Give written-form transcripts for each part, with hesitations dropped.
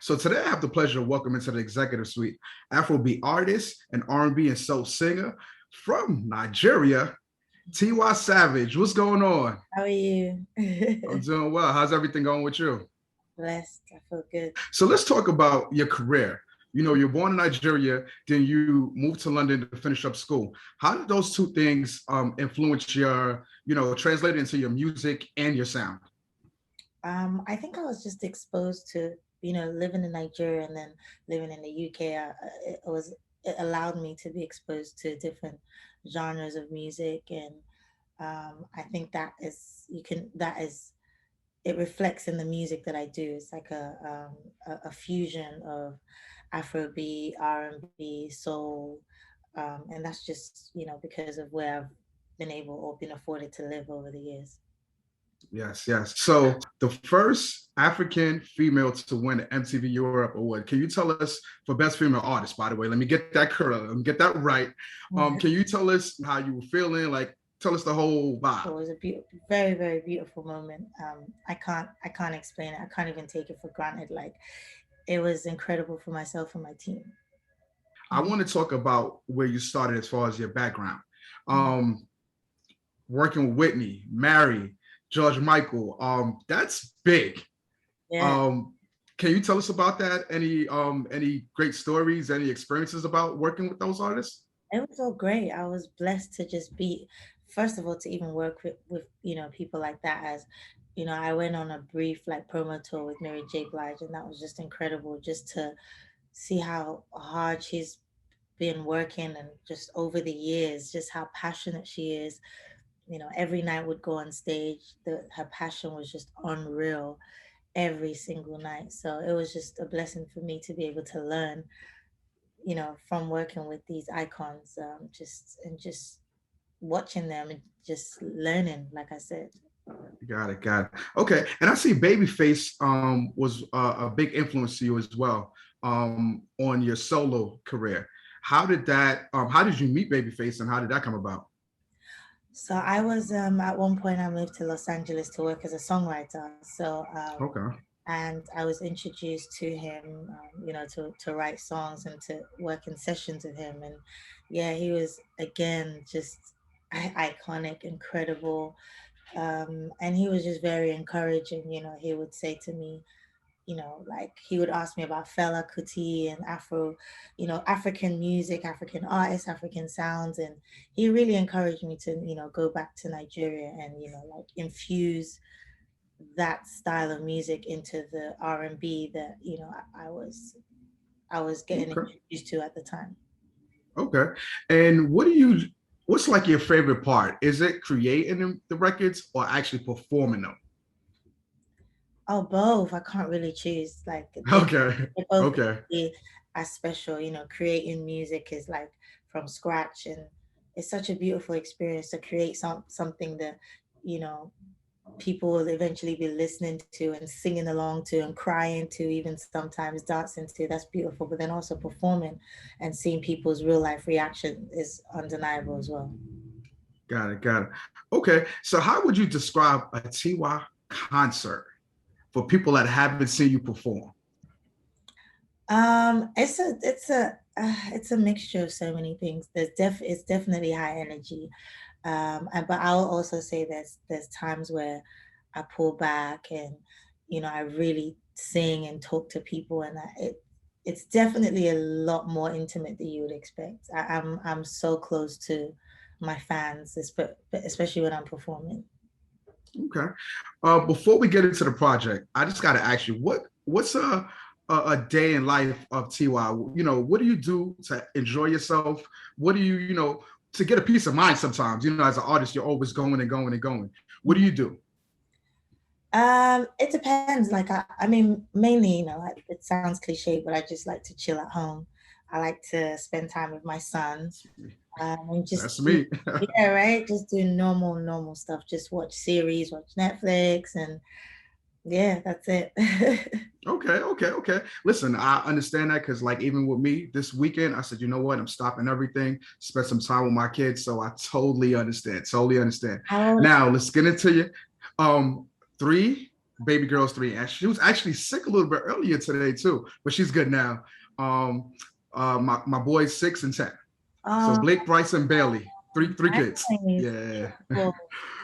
So today I have the pleasure of welcoming to the executive suite Afrobeat artist and R&B and soul singer from Nigeria, Tiwa Savage. What's going on? How are you? I'm doing well. How's everything going with you? Blessed. I feel good. So let's talk about your career. You know, you're born in Nigeria, then you moved to London to finish up school. How did those two things influence your, translate into your music and your sound? I think I was just exposed to, living in Nigeria and then living in the UK. It allowed me to be exposed to different genres of music, and I think it reflects in the music that I do. It's like a fusion of Afrobeat, R&B, soul, and that's just because of where I've been able or been afforded to live over the years. Yes, yes. So the first African female to win the MTV Europe Award. Can you tell us for Best Female Artist, by the way? Let me get that correct. Let me get that right. Can you tell us how you were feeling? Like, tell us the whole vibe. It was a very, very beautiful moment. I can't explain it. I can't even take it for granted. Like, it was incredible for myself and my team. I want to talk about where you started as far as your background. Working with Whitney, Mary, George Michael. That's big. Yeah. Can you tell us about that? Any great stories, any experiences about working with those artists? It was so great. I was blessed to just be, first of all, to even work with people like that. As I went on a brief like promo tour with Mary J Blige, and that was just incredible, just to see how hard she's been working, and just over the years, just how passionate she is. Every night would go on stage. Her passion was just unreal every single night. So it was just a blessing for me to be able to learn, from working with these icons, just watching them and just learning, like I said. Got it, got it. Okay, and I see Babyface was a big influence to you as well on your solo career. How did that? How did you meet Babyface, and how did that come about? So I was at one point I moved to Los Angeles to work as a songwriter. Okay. And I was introduced to him, to write songs and to work in sessions with him. And yeah, he was again just iconic, incredible, and he was just very encouraging. He would say to me, like he would ask me about 𝓲𝓾 and African music, African artists, African sounds. And he really encouraged me to, go back to Nigeria and, like infuse that style of music into the R&B that, I was getting Okay. introduced to at the time. Okay. And what's like your favorite part? Is it creating the records or actually performing them? Oh, both. I can't really choose. Like Okay. they both Okay. be as special. Creating music is like from scratch, and it's such a beautiful experience to create something that you know people will eventually be listening to and singing along to and crying to, even sometimes dancing to. That's beautiful. But then also performing and seeing people's real life reaction is undeniable as well. Got it. Got it. Okay. So how would you describe a Tiwa concert for people that haven't seen you perform? It's a mixture of so many things. It's definitely high energy, but I'll also say there's times where I pull back and I really sing and talk to people, and it's definitely a lot more intimate than you would expect. I'm so close to my fans, especially when I'm performing. Okay. Before we get into the project, I just got to ask you, what's a day in life of Tiwa? What do you do to enjoy yourself? What do you to get a peace of mind sometimes? As an artist, you're always going and going and going. What do you do? It depends. Like I mean, mainly, like, it sounds cliche, but I just like to chill at home. I like to spend time with my son, and That's just do, me. yeah, right. Just do normal stuff. Just watch series, watch Netflix, and yeah, that's it. Okay. Listen, I understand that because, like, even with me this weekend, I said, you know what? I'm stopping everything, spend some time with my kids. So I totally understand. Totally understand. How old? Now let's get into you. 3, 𝓲𝓿𝓮 𝓢𝓾𝓲𝓽𝓮, and she was actually sick a little bit earlier today too, but she's good now. My boys 6 and 10. So Oh, Blake, Bryce, and Bailey, three kids. nice. Yeah. Cool.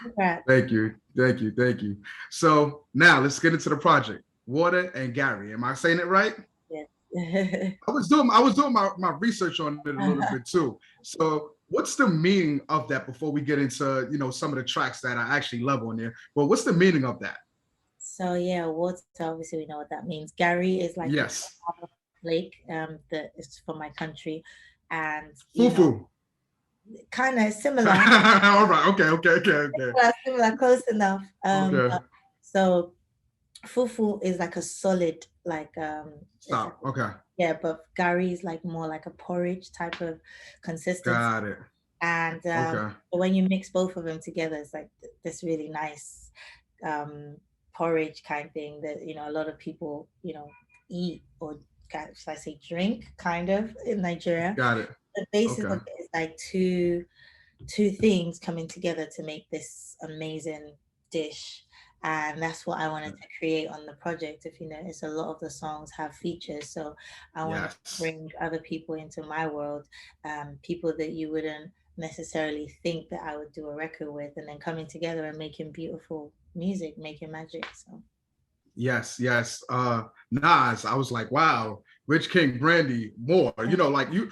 Congrats. Thank you, thank you, thank you. So now let's get into the project. Water and Garri. Am I saying it right? Yes. I was doing my research on it a little bit too. So what's the meaning of that before we get into some of the tracks that I actually love on there? But what's the meaning of that? So yeah, water, obviously we know what that means. Garri is like Yes. a lake that is from my country, and Fufu. kind of similar. All right. Okay. Similar, close enough. Okay. So fufu is like a solid, like Stop. Okay. yeah, but Garri is like more like a porridge type of consistency. Got it. And Okay. when you mix both of them together, it's like this really nice porridge kind thing that a lot of people eat, or should I say drink, kind of, in Nigeria. Got it. The basis Okay. of it is like two things coming together to make this amazing dish. And that's what I wanted to create on the project. If you notice, a lot of the songs have features, so I want to Yes. bring other people into my world, people that you wouldn't necessarily think that I would do a record with, and then coming together and making beautiful music, making magic. So Yes. Nas, I was like, wow, Rich King, Brandy, more. Like you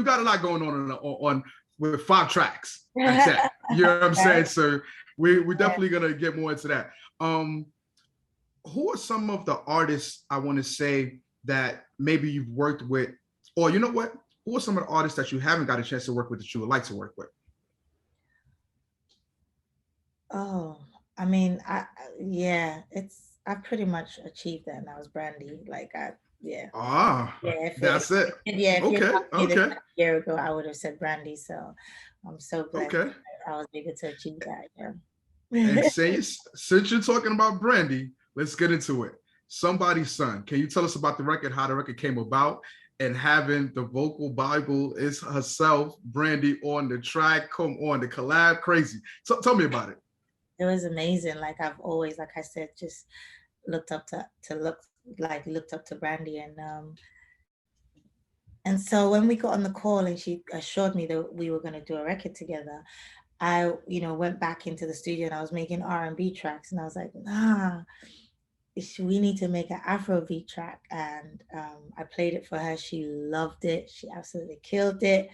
got a lot going on with 5 tracks at that. You know what I'm saying? So we're definitely gonna get more into that. Who are some of the artists, I want to say, that maybe you've worked with, or you know what? Who are some of the artists that you haven't got a chance to work with that you would like to work with? Oh, I mean, I've pretty much achieved that, and that was Brandy. Like yeah. That's it. If you Okay. asked me this a year ago, I would have said Brandy. So I'm so blessed Okay. I was able to achieve that. Yeah. And since you're talking about Brandy, let's get into it. Somebody's Son. Can you tell us about the record, how the record came about, and having the vocal Bible is herself, Brandy, on the track? Come on, the collab, crazy. So tell me about it. It was amazing. Like I've always, like I said, just looked up to Brandy, and so when we got on the call and she assured me that we were going to do a record together, I went back into the studio and I was making R&B tracks, and I was like, nah, we need to make an Afrobeat track. And I played it for her. She loved it. She absolutely killed it.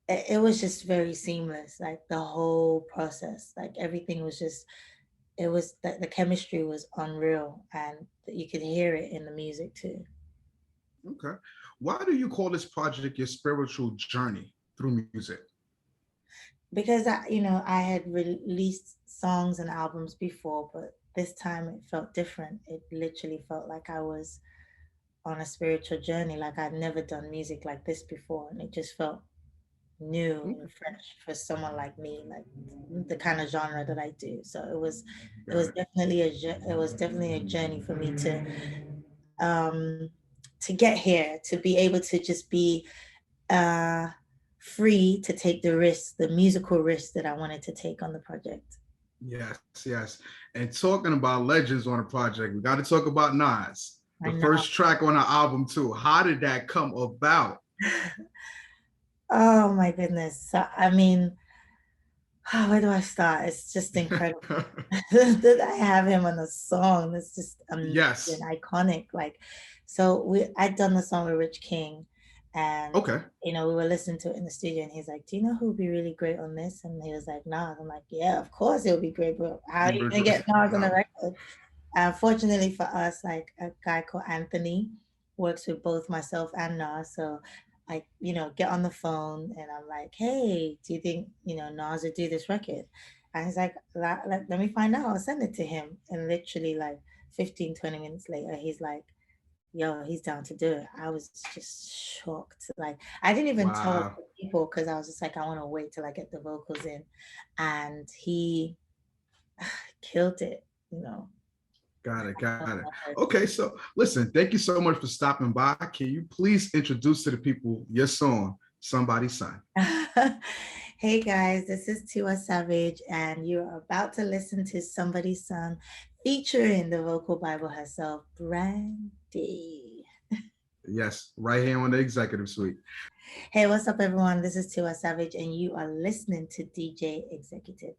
It was just very seamless, like the whole process, like everything was just, it was the chemistry was unreal, and you could hear it in the music too. Okay. Why do you call this project your spiritual journey through music? Because I had released songs and albums before, but this time it felt different. It literally felt like I was on a spiritual journey. Like I'd never done music like this before, and it just felt new and fresh for someone like me, like the kind of genre that I do. So it was definitely a journey for me to get here, to be able to just be free to take the musical risk that I wanted to take on the project. Yes. And talking about legends on a project, we got to talk about Nas, the first track on the album too. How did that come about? Oh my goodness. So, I mean, where do I start? It's just incredible that I have him on the song. It's just amazing, iconic. Like, so I'd done the song with Rich King, and we were listening to it in the studio, and he's like, "Do you know who would be really great on this?" And he was like, "Nas." I'm like, "Yeah, of course it would be great, but how are you gonna get Nas on the record?" Fortunately for us, like a guy called Anthony works with both myself and Nas, so I, get on the phone and I'm like, "Hey, do you think, Nas would do this record?" And he's like, let me find out. I'll send it to him. And literally like 15, 20 minutes later, he's like, "Yo, he's down to do it." I was just shocked. Like, I didn't even tell people, because I was just like, I want to wait till I get the vocals in. And he killed it, Got it. Okay, so listen, thank you so much for stopping by. Can you please introduce to the people your song, Somebody's Son? Hey guys, this is Tiwa Savage, and you're about to listen to Somebody's Son featuring the vocal Bible herself, Brandy. Yes, right here on the Exeqtive Suite. Hey, what's up, everyone? This is Tiwa Savage, and you are listening to DJ Exeqtive.